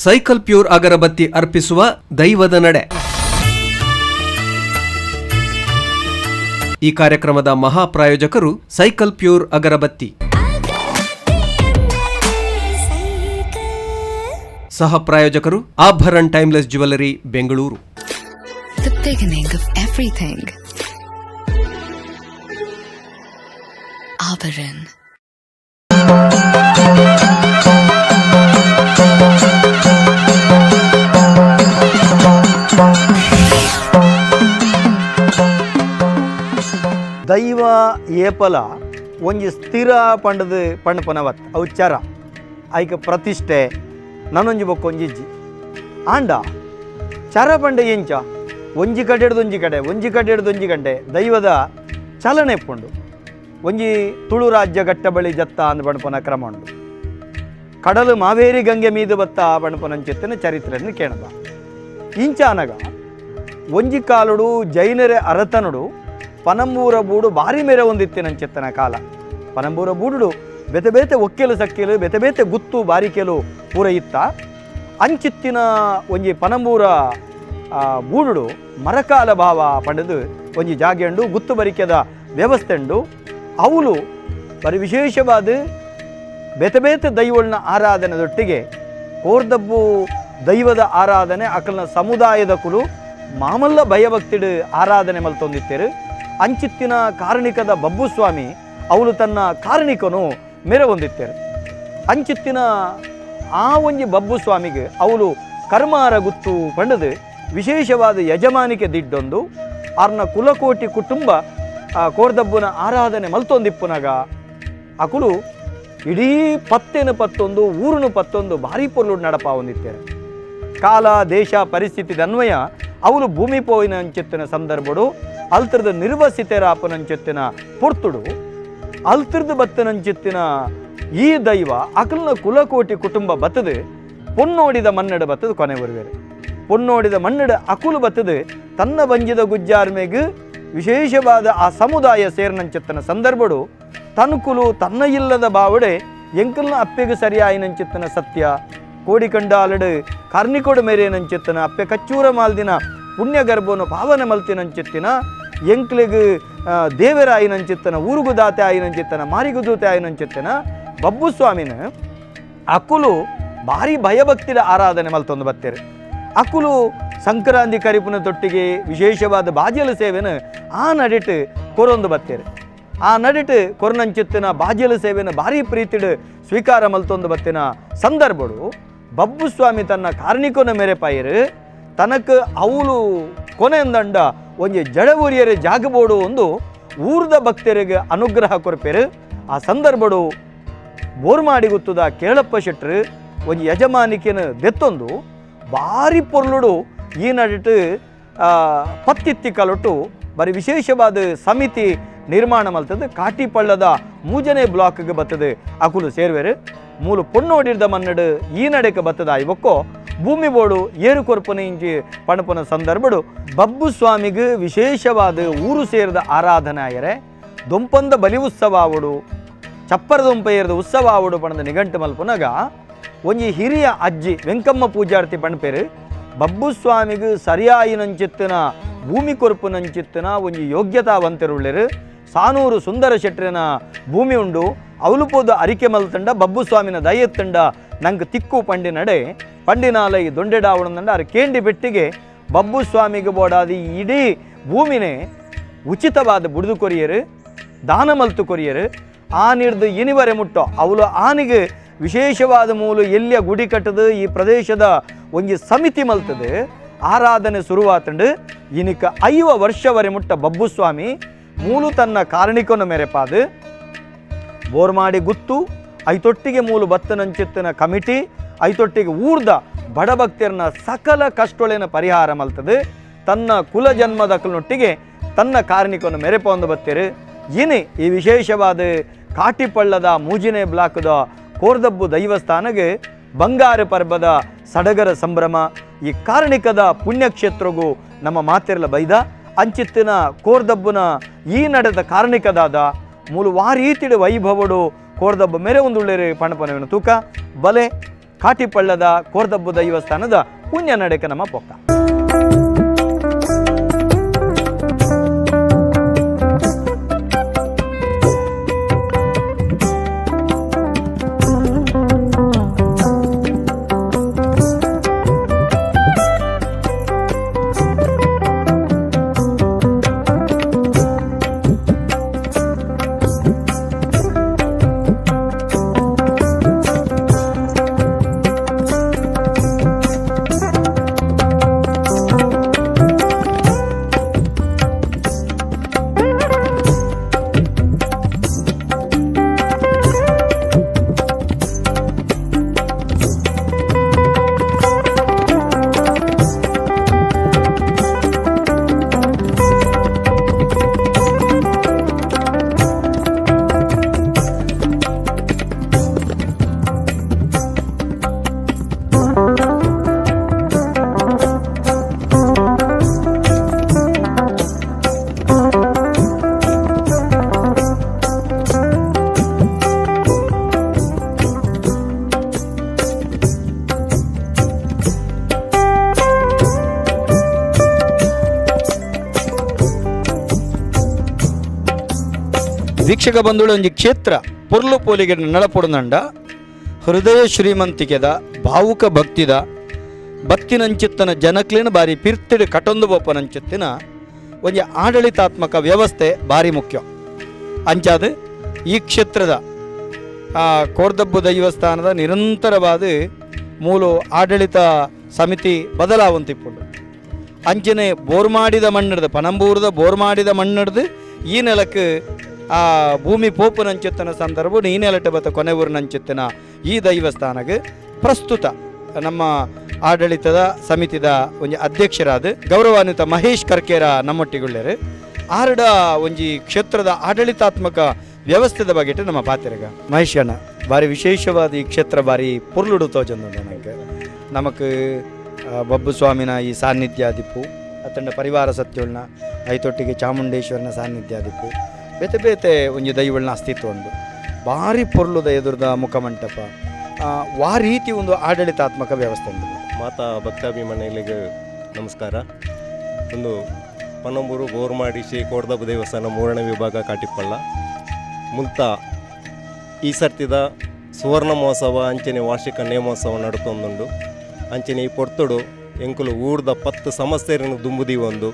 Cycle pure ಅಗರಬತ್ತಿ ಅರ್ಪಿಸುವ ದೈವದ ನಡೆ. ಈ ಕಾರ್ಯಕ್ರಮದ ಮಹಾಪ್ರಾಯೋಜಕರು ಸೈಕಲ್ ಪ್ಯೂರ್ ಅಗರಬತ್ತಿ. ಸಹ ಪ್ರಾಯೋಜಕರು Abharan timeless jewellery Bengaluru. The beginning of everything. Abharan. ದೈವ ಏಪಲ ಒಂಜಿ ಸ್ಥಿರ ಪಂಡದು ಪಂಡಪನವತ್ ಅವು ಚರ ಐಕ ಪ್ರತಿಷ್ಠೆ ನನ್ನೊಂಜಿ ಬೊಕ್ಕ ಒಂಜಿಜ್ಜಿ ಆಂಡ ಚರ ಪಂಡ ಎಂಚ ಒಂಜಿ ಕಡೆ ಹಿಡ್ದು ಒಂಜಿ ಕಡೆ ಒಂಜಿ ಕಡೆ ಹಿಡ್ದು ಒಂಜಿ ಗಂಟೆ ದೈವದ ಚಲನೆ ಪುಂಡು ಒಂಜಿ ತುಳು ರಾಜ್ಯ ಗಟ್ಟ ಬಳಿ ಜತ್ತ ಅಂದು ಪಣಪನ ಕ್ರಮ ಉಂಡು. ಕಡಲು ಮಾವೇರಿ ಗಂಗೆ ಮೀದು ಬತ್ತ ಪಣಪನಂಚೆತ್ತಿನ ಚರಿತ್ರೆಯನ್ನು ಕೇಳದ ಇಂಚ ಅನಗ ಒಂಜಿ ಕಾಲುಡು ಜೈನರೇ ಅರತನುಡು ಪನಂಬೂರ ಬೂಡು ಬಾರಿ ಮೇರೆ ಒಂದಿತ್ತಿನಂಚೆತ್ತನ ಕಾಲ. ಪನಂಬೂರ ಬೂಡುಡು ಬೆತೆ ಬೇತೆ ಒಕ್ಕೆಲು ಸಕ್ಕೆಲು ಬೆತೆ ಬೇತೆ ಗುತ್ತು ಬಾರಿಕೆಲು ಪೂರ ಇತ್ತ ಅಂಚಿತ್ತಿನ ಒಂಜಿ ಪನಂಬೂರ ಬೂಡುಡು ಮರಕಾಲ ಭಾವ ಪಂಡದು ಒಂಜಿ ಜಾಗೆ ಉಂಡು ಗುತ್ತು ಬರಿಕೆದ ವ್ಯವಸ್ಥೆ ಉಂಡು. ಅವಳು ಬರೀ ವಿಶೇಷವಾದ ಬೆತೆ ಬೇತೆ ದೈವಳನ್ನ ಆರಾಧನೆದೊಟ್ಟಿಗೆ ಕೋರ್ದಬ್ಬು ದೈವದ ಆರಾಧನೆ ಅಕಲ್ನ ಸಮುದಾಯದ ಕುಲು ಮಾಮಲ್ಲ ಭಯಭಕ್ತಿಡು ಆರಾಧನೆ ಮಲ್ತೊಂದಿತ್ತೇರು. ಅಂಚಿತ್ತಿನ ಕಾರಣಿಕದ ಬಬ್ಬು ಸ್ವಾಮಿ ಅವಳು ತನ್ನ ಕಾರಣಿಕನು ಮೆರೆ ಹೊಂದಿತ್ತೇರು. ಅಂಚಿತ್ತಿನ ಆ ಒಂಜಿ ಬಬ್ಬು ಸ್ವಾಮಿಗೆ ಅವಳು ಕರ್ಮಾರ ಗುತ್ತು ಪಂಡದು ವಿಶೇಷವಾದ ಯಜಮಾನಿಕೆ ದಿಡ್ಡೊಂದು ಆರ್ನ ಕುಲಕೋಟಿ ಕುಟುಂಬ ಕೋರ್ದಬ್ಬನ ಆರಾಧನೆ ಮಲ್ತೊಂದಿಪ್ಪುನಾಗ ಅಕುಲು ಇಡೀ ಪತ್ತೇನು ಪತ್ತೊಂದು ಊರುನು ಪತ್ತೊಂದು ಭಾರಿ ಪೊರ್ಲು ನಡಪ ಹೊಂದಿತ್ತೇರು. ಕಾಲ ದೇಶ ಪರಿಸ್ಥಿತಿ ಅನ್ವಯ ಅವಳು ಭೂಮಿ ಪೋಯಿನ ಅಂಚೆತ್ತಿನ ಸಂದರ್ಭಡು ಅಲ್ತಿರ್ದು ನಿರ್ವಸಿತೇರಾಪನಂಚೆತ್ತಿನ ಪೊರ್ತುಡು ಅಲ್ತಿರ್ದು ಬತ್ತನಂಚೆತ್ತಿನ ಈ ದೈವ ಅಕಲ್ನ ಕುಲಕೋಟಿ ಕುಟುಂಬ ಬತ್ತದು ಪೊನ್ನೋಡಿದ ಮನ್ನಡು ಬತ್ತದು ಕೊನೆ ಬರುವೇರು. ಪೊನ್ನೋಡಿದ ಮನ್ನಡು ಅಕುಲು ಬತ್ತದು ತನ್ನ ಬಂಜಿದ ಗುಜ್ಜಾರ್ಮೆಗೆ ವಿಶೇಷವಾದ ಆ ಸಮುದಾಯ ಸೇರ್ನಂಚೆತ್ತನ ಸಂದರ್ಭಡು ತನ್ಕುಲು ತನ್ನ ಇಲ್ಲದ ಬಾವಡೆ ಎಂಕಲ್ನ ಅಪ್ಪೆಗೆ ಸರಿಯಾಯಿನಂಚೆತ್ತನ ಸತ್ಯ ಕೋಡಿ ಕಂಡಾಲಡು ಕಾರ್ನಿಕೋಡು ಮೇರೇನಂಚೆತ್ತನ ಅಪ್ಪೆ ಕಚ್ಚೂರ ಮಾಲ್ದಿನ ಪುಣ್ಯ ಗರ್ಭವನ್ನು ಪಾವನೆ ಮಲ್ತಿನಂಚೆತ್ತಿನ ಎಂಕ್ಲೆಗ್ ದೇವರ ಆಯಿನಂಚಿತ್ತನ ಊರುಗು ದಾತೆ ಆಯಿನಂಚಿತ್ತನ ಮಾರಿಗು ದೂತೆ ಆಯಿನಂಚಿತ್ತನ ಬಬ್ಬು ಸ್ವಾಮಿನ ಅಕುಲು ಭಾರಿ ಭಯಭಕ್ತಿದ ಆರಾಧನೆ ಮಲ್ತೊಂದು ಬತ್ತೇರು. ಅಕುಲು ಸಂಕ್ರಾಂತಿ ಕರಿಪುನ ತೊಟ್ಟಿಗೆ ವಿಶೇಷವಾದ ಬಾಜಲ ಸೇವೆನ ಆ ನಡಿಟ್ಟು ಕೊರೊಂದು ಬತ್ತೇರು. ಆ ನಡಿಟ್ಟು ಕೊರನಂಚಿತ್ತಿನ ಬಾಜಲ ಸೇವೆನ ಭಾರಿ ಪ್ರೀತಿಡು ಸ್ವೀಕಾರ ಮಲ್ತೊಂದು ಬತ್ತಿನ ಸಂದರ್ಭಡು ಬಬ್ಬು ಸ್ವಾಮಿ ತನ್ನ ಕಾರಣಿಕನ ಮೇರೆ ಪಾಯರು ತನಕ ಅವಳು ಕೊನೆಯಂದಂಡ ಒಂಜಿ ಜಡಬೂರಿಯರೆ ಜಾಗಬೋಡು ಒಂದು ಊರ್ದ ಭಕ್ತರಿಗೆ ಅನುಗ್ರಹ ಕೊರಪೇರು. ಆ ಸಂದರ್ಭಡು ಬೋರ್ಮಾಡಿ ಗುತ್ತದ ಕೇಳಪ್ಪ ಶೆಟ್ರು ಒಂಜಿ ಯಜಮಾನಿಕೆನ ದೆತ್ತೊಂದು ಭಾರಿ ಪೊರ್ಲುಡು ಈ ನಡಿಟ್ಟು ಪತ್ತಿತ್ತಿ ಕಲೊಟ್ಟು ಬರೀ ವಿಶೇಷವಾದ ಸಮಿತಿ ನಿರ್ಮಾಣ ಮಲ್ತದ್ದು ಕಾಟಿಪಳ್ಳದ ಮೂಜನೆ ಬ್ಲಾಕ್ಗೆ ಬರ್ತದೆ ಅಕುಲು ಸೇರ್ವೇರು. ಮೂಲು ಪೊನ್ನೋಡಿರ್ದ ಮನ್ನಡು ಈ ನಡೆಗೆ ಬತ್ತದ ಇವಕ್ಕೋ ಭೂಮಿ ಬೋಡು ಏರು ಕೊರ್ಪನ ಇಂಚಿ ಪಣಪನ ಸಂದರ್ಭಡು ಬಬ್ಬು ಸ್ವಾಮಿಗೆ ವಿಶೇಷವಾದ ಊರು ಸೇರಿದ ಆರಾಧನೆ ಆಯರೆ ದೊಂಪಂದ ಬಲಿ ಉತ್ಸವ ಆವಡು ಚಪ್ಪರ ದೊಂಪ ಏರಿದ ಉತ್ಸವ ಆವಡು ಪಣದ ನಿಘಂಟು ಮಲ್ಪನಾಗ ಒಂಜಿ ಹಿರಿಯ ಅಜ್ಜಿ ವೆಂಕಮ್ಮ ಪೂಜಾರ್ತಿ ಪಣಪೇರು ಬಬ್ಬು ಸ್ವಾಮಿಗೆ ಸರಿಯಾಯಿನಂಚಿತ್ತಿನ ಭೂಮಿ ಕೊರ್ಪುನಂಚಿತ್ತಿನ ಒಂಜಿ ಯೋಗ್ಯತಾವಂತರುಳ್ಳೇರು. ಸಾನೂರು ಸುಂದರ ಶೆಟ್ರಿನ ಭೂಮಿ ಉಂಡು ಅವಳು ಪೋದ ಅರಿಕೆ ಮಲ್ತಂಡ ಬಬ್ಬು ಸ್ವಾಮಿನ ದಯತ್ತಂಡ ನಂಗೆ ತಿಕ್ಕು ಪಂಡಿ ನಡೆ ಪಂಡಿನಾಲ ಈ ದೊಂಡೆಡಾವಣಂದ ಅರ ಕೇಂಡಿ ಬೆಟ್ಟಿಗೆ ಬಬ್ಬು ಸ್ವಾಮಿಗೆ ಬೋಡಾದಿ ಇಡೀ ಭೂಮಿನೇ ಉಚಿತವಾದ ಬುಡ್ದು ಕೊರಿಯರು ದಾನ ಮಲ್ತು ಕೊರಿಯರು. ಆ ನಿರ್ದು ಇನಿವರೆ ಮುಟ್ಟೋ ಅವಳು ಆನಿಗೆ ವಿಶೇಷವಾದ ಮೂಲು ಎಲ್ಲಿಯ ಗುಡಿ ಕಟ್ಟದು ಈ ಪ್ರದೇಶದ ಒಂಜಿ ಸಮಿತಿ ಮಲ್ತದೆ ಆರಾಧನೆ ಶುರುವಾತಂಡು ಇನಿಕ 5 ವರ್ಷವರೆ ಮುಟ್ಟ ಬಬ್ಬು ಸ್ವಾಮಿ ಮೂಲು ತನ್ನ ಕಾರಣಿಕನ ಮೆರೆಪಾದು ಬೋರ್ಮಾಡಿ ಗುತ್ತು ಐತೊಟ್ಟಿಗೆ ಮೂಲು ಬತ್ತನಂಚಿತ್ತಿನ ಕಮಿಟಿ ಐತೊಟ್ಟಿಗೆ ಊರ್ದ ಬಡಭಕ್ತರನ್ನ ಸಕಲ ಕಷ್ಟೊಳೆನ ಪರಿಹಾರ ಮಲ್ತದೆ ತನ್ನ ಕುಲ ಜನ್ಮದಕ್ಕನೊಟ್ಟಿಗೆ ತನ್ನ ಕಾರಣಿಕನ ಮೆರೆಪ ಒಂದು ಬತ್ತೇರು. ಇನಿ ಈ ವಿಶೇಷವಾದ ಕಾಟಿಪಳ್ಳದ ಮೂಜಿನೆ ಬ್ಲಾಕ್ದ ಕೋರ್ದಬ್ಬು ದೈವಸ್ಥಾನಗೆ ಬಂಗಾರ ಪರ್ಬದ ಸಡಗರ ಸಂಭ್ರಮ. ಈ ಕಾರಣಿಕದ ಪುಣ್ಯಕ್ಷೇತ್ರಗೂ ನಮ್ಮ ಮಾತೆರ್ಲ ಬೈದ ಅಂಚಿತ್ತಿನ ಕೋರ್ದಬ್ಬನ ಈ ನಡೆದ ಕಾರಣಿಕದಾದ ಮೂಲು ವಾರೀತಿಡು ವೈಭವಡು ಕೋರ್ದಬ್ಬ ಮೇರೆ ಒಂದುಳ್ಳೇರಿ ಪಣಪನವಿನ ತೂಕ ಬಲೆ ಕಾಟಿಪಳ್ಳದ ಕೋರ್ದಬ್ಬು ದೈವಸ್ಥಾನದ ಪುಣ್ಯ ನಡೆಕ ನಮ್ಮ ಪೊಕ್ಕ. ವೀಕ್ಷಕ ಬಂಧುಗಳು ಒಂಜಿ ಕ್ಷೇತ್ರ ಪೊರ್ಲು ಪೋಲಿಗೆ ನಳಪೊಡುನಂಡ ಹೃದಯ ಶ್ರೀಮಂತಿಕೆದ ಭಾವುಕ ಭಕ್ತಿದ ಬತ್ತಿನಂಚಿತ್ತನ ಜನಕ್ಲಿನ ಬಾರಿ ಪಿರ್ತಿಡು ಕಟೊಂದು ಬೊಪ್ಪನಂಚಿತ್ತಿನ ಒಂಜಿ ಆಡಳಿತಾತ್ಮಕ ವ್ಯವಸ್ಥೆ ಭಾರಿ ಮುಖ್ಯ. ಅಂಚಾದ ಈ ಕ್ಷೇತ್ರದ ಕೋರ್ದಬ್ಬು ದೈವಸ್ಥಾನದ ನಿರಂತರವಾದ ಮೂಲ ಆಡಳಿತ ಸಮಿತಿ ಬದಲಾವಂತಿಪ್ಪುಂಡು. ಅಂಚನೆ ಬೋರ್ ಮಾಡಿದ ಮಣ್ಣಡ್ದು ಪನಂಬೂರದ ಬೋರ್ ಮಾಡಿದ ಮಣ್ಣಡ್ದು ಈ ನೆಲಕ್ಕೆ ಆ ಭೂಮಿ ಪೋಪುನಂಚಿತ್ತಿನ ಸಂದರ್ಭ ಈ ನೆಲಟ ಬತ್ತ ಕೊನೆ ಊರಿನಂಚಿತ್ತಿನ ಈ ದೈವಸ್ಥಾನಕ್ಕೆ ಪ್ರಸ್ತುತ ನಮ್ಮ ಆಡಳಿತದ ಸಮಿತಿದ ಒಂಜಿ ಅಧ್ಯಕ್ಷರಾದ ಗೌರವಾನ್ವಿತ ಮಹೇಶ್ ಕರ್ಕೇರ ನಮ್ಮೊಟ್ಟಿಗುಳ್ಳೇರು ಆರಡ ಒಂಜಿ ಕ್ಷೇತ್ರದ ಆಡಳಿತಾತ್ಮಕ ವ್ಯವಸ್ಥೆದ ಬಗ್ಗೆ ನಮ್ಮ ಪಾತಿರಗ ಮಹೇಶ್ ಅಣ್ಣ ಭಾರಿ ವಿಶೇಷವಾದ ಈ ಕ್ಷೇತ್ರ ಭಾರಿ ಪುರ್ಲುಡು ತೋಜಂದು ನನಗೆ ನಮಕ್ ಬಬ್ಬು ಸ್ವಾಮಿನ ಈ ಸಾನ್ನಿಧ್ಯ ದಿಪ್ಪು ಅತ್ತಂಡ ಪರಿವಾರ ಸತ್ಯೋಳ್ನ ಐತೊಟ್ಟಿಗೆ ಚಾಮುಂಡೇಶ್ವರನ ಸಾನ್ನಿಧ್ಯ ದಿಪ್ಪು ಬೇತೆ ಬೇತೆ ಒಂಜಿ ದೈವಳ್ನ ಅಸ್ತಿತ್ವ ಉಂಡು ಭಾರಿ ಪೊರ್ಲುದ ಎದುರದ ಮುಖಮಂಟಪ ವಾ ರೀತಿ ಒಂದು ಆಡಳಿತಾತ್ಮಕ ವ್ಯವಸ್ಥೆ ಉಂಟು. ಮಾತಾ ಭಕ್ತಾಭಿಮಾನಿಗಳಿಗೆ ನಮಸ್ಕಾರ. ಒಂದು ಪನ್ನಂಬೂರು ಬೋರ್ಮಾಡಿ ಶ್ರೀ ಕೋರ್ದಬ್ಬು ದೇವಸ್ಥಾನ 3ನೇ ವಿಭಾಗ ಕಾಟಿಪಳ್ಳ ಮುಂತ ಈ ಸರ್ತಿದ ಸುವರ್ಣ ಮಹೋತ್ಸವ ಅಂಚನೆ ವಾರ್ಷಿಕ ನೇಮೋತ್ಸವ ನಡುತ್ತೊಂದುಂಡು. ಅಂಚನೆ ಈ ಪೊರ್ತುಡು ಎಂಕುಲು ಊರ್ದ 10 ಸಮಸ್ಯೆಯನ್ನು ದುಂಬುದಿ ಒಂದು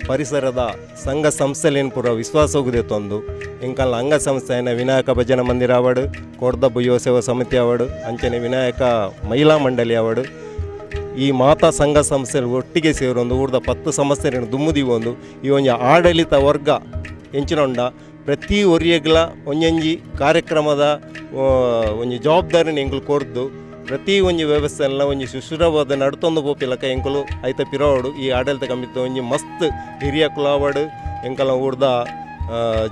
ಪರಿಸರದ ಸಂಘ ಸಂಸ್ಥೆಲೇನು ಪೂರ ವಿಶ್ವಾಸ ಹೋಗುದೆತ್ತೊಂದು ಎಂಕಲ್ನ ಅಂಗ ಸಂಸ್ಥೆನ ವಿನಾಯಕ ಭಜನ ಮಂದಿರ ಅವಾರ್ಡ್ ಕೋರ್ದಬ್ಬು ಯುವ ಸೇವಾ ಸಮಿತಿ ಅವಾರ್ಡ್ ಅಂಚನೆ ವಿನಾಯಕ ಮಹಿಳಾ ಮಂಡಳಿ ಅವಾರ್ಡ್ ಈ ಮಾತಾ ಸಂಘ ಸಂಸ್ಥೆಗಳು ಒಟ್ಟಿಗೆ ಸೇರೊಂದು ಊರ್ದ 10 ಸಮಸ್ಯೆಯನ್ನು ದುಂಬುದಿ ಒಂದು ಈ ಒಂಜಿ ಆಡಳಿತ ವರ್ಗ ಎಂಚಿನೊಂಡ ಪ್ರತಿ ಒರಿಯಗ್ಲ ಒಂಜೊಂಜಿ ಕಾರ್ಯಕ್ರಮದ ಒಂಜಿ ಜವಾಬ್ದಾರಿನ ಎಂಕುಲು ಕೊರ್ದು ಪ್ರತಿ ಒಂಜಿ ವ್ಯವಸ್ಥೆಲ್ಲ ಒಂಜಿ ಸುಶ್ರವಾದ ನಡ್ತೊಂದು ಪೋಪಿಲಕ ಎಂಕುಲು ಐತ ಪಿರೋಡು ಈ ಆಡಳಿತ ಕಮಿಟಿ ಒಂಜಿ ಮಸ್ತ್ ಹಿರಿಯ ಕುಲಾವಡು ಎಂಕಲ ಊರ್ದ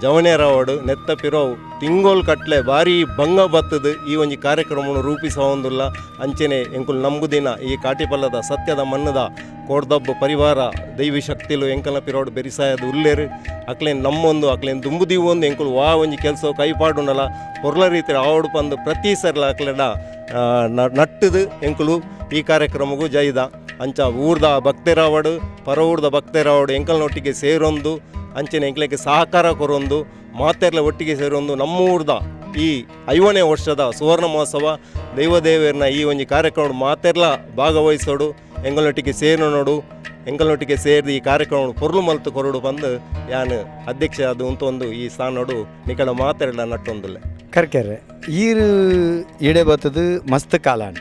ಜವನೇರವಡು ನೆತ್ತ ಪಿರೋವು ತಿಂಗೋಲ್ ಕಟ್ಲೆ ಭಾರಿ ಭಂಗ ಬತ್ತದು ಈ ಒಂಜಿ ಕಾರ್ಯಕ್ರಮವನ್ನು ರೂಪಿಸೋಂದಿಲ್ಲ. ಅಂಚನೆ ಎಂಕುಲು ನಂಬುದಿನ ಈ ಕಾಟಿಪಲ್ಲದ ಸತ್ಯದ ಮಣ್ಣದ ಕೋರ್ದಬ್ಬು ಪರಿವಾರ ದೈವಿ ಶಕ್ತಿಲು ಎಂಕಲ ಪಿರೋಡು ಬೆರಿಸಾಯದು ಉಲ್ಲೇರು ಅಕ್ಲೇನು ನಮ್ಮೊಂದು ಅಕ್ಲೇನು ದುಂಬುದಿವು ಒಂದು ಎಂಕುಲು ವಾ ಒಂಜಿ ಕೆಲಸ ಕೈಪಾಡುನಲ್ಲ ಹೊರ್ಲ ರೀತಿ ಆವಡು ಬಂದು ಪ್ರತಿ ಸರ್ಲ ಅಕ್ಲೆಡ ನಟ್ಟದು ಎಂಕುಲು ಈ ಕಾರ್ಯಕ್ರಮಗೂ ಜೈದ ಅಂಚ ಊರ್ದ ಭಕ್ತರಾವಡು ಪರ ಊರ್ದ ಭಕ್ತರಾವಡು ಎಂಕಲ್ನೊಟ್ಟಿಗೆ ಸೇರೊಂದು ಅಂಚನೆ ಎಂಕ್ಲೆಗೆ ಸಹಕಾರ ಕೊರೊಂದು ಮಾತೆರ್ಲ ಒಟ್ಟಿಗೆ ಸೇರೊಂದು ನಮ್ಮೂರ್ದ ಈ 5ನೇ ವರ್ಷದ ಸುವರ್ಣ ಮಹೋತ್ಸವ ದೈವದೇವರನ್ನ ಈ ಒಂಜಿ ಕಾರ್ಯಕ್ರಮ ಮಾತೆರ್ಲ ಭಾಗವಹಿಸೋಡು ಎಂಗಲ್ನೊಟ್ಟಿಗೆ ಸೇರೋಣೋಡು ಎಂಗಲ್ನೊಟ್ಟಿಗೆ ಸೇರಿ ಈ ಕಾರ್ಯಕ್ರಮ ಪೊರ್ಲು ಮಲ್ತು ಕೊರಡು ಬಂದು ಯಾನು ಅಧ್ಯಕ್ಷ ಅದು ಅಂತ ಒಂದು ಈ ಸ್ಥಾನೋಡು ನಿಕಡ ಮಾತೆರ್ಲ ನಟ್ಟೊಂದುಲ್ಲೆ ಕರ್ಕೆರೆ ಈರು ಎಡೆ ಬತ್ತದು ಮಸ್ತ್ ಕಾಲಾಣ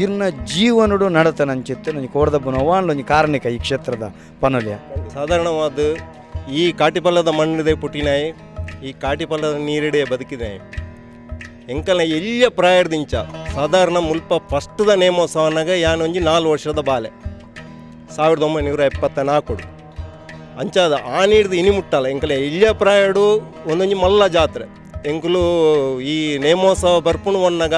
ಈರ್ನ ಜೀವನಡು ನಡತನಂಚಿತ್ತು ನನಗೆ ಕೋರ್ದಬ್ಬನ ಒಂಜಿ ಕಾರಣಿಕ ಈ ಕ್ಷೇತ್ರದ ಪನೋಲಿಯ ಸಾಧಾರಣವಾದ ಈ ಕಾಟಿಪಲ್ಲದ ಮಣ್ಣಿದೆ ಪುಟ್ಟಿನಾಯಿ ಈ ಕಾಟಿಪಲ್ಲದ ನೀರಿಡೆ ಬದುಕಿದೆ ಎಂಕಲ್ನ ಎಲ್ಲಿಯ ಪ್ರಾಯರ್ದಿಂಚ ಸಾಧಾರಣ ಮುಲ್ಪ ಫಸ್ಟ್ದ ನೇಮೋತ್ಸವನಾಗ ಯಾನೊಂಜಿ 4 ವರ್ಷದ ಬಾಲೆ 1974 ಅಂಚಾದ ಆ ನೀಡ್ದು ಇನಿ ಮುಟ್ಟಲ್ಲ ಎಂಕಲ ಎಲ್ಲಿಯ ಪ್ರಾಯಡು ಒಂದೊಂಜಿ ಮಲ್ಲ ಜಾತ್ರೆ ಎಂಕುಲು ಈ ನೇಮೋತ್ಸವ ಬರ್ಪುಣು ಒನ್ನಾಗ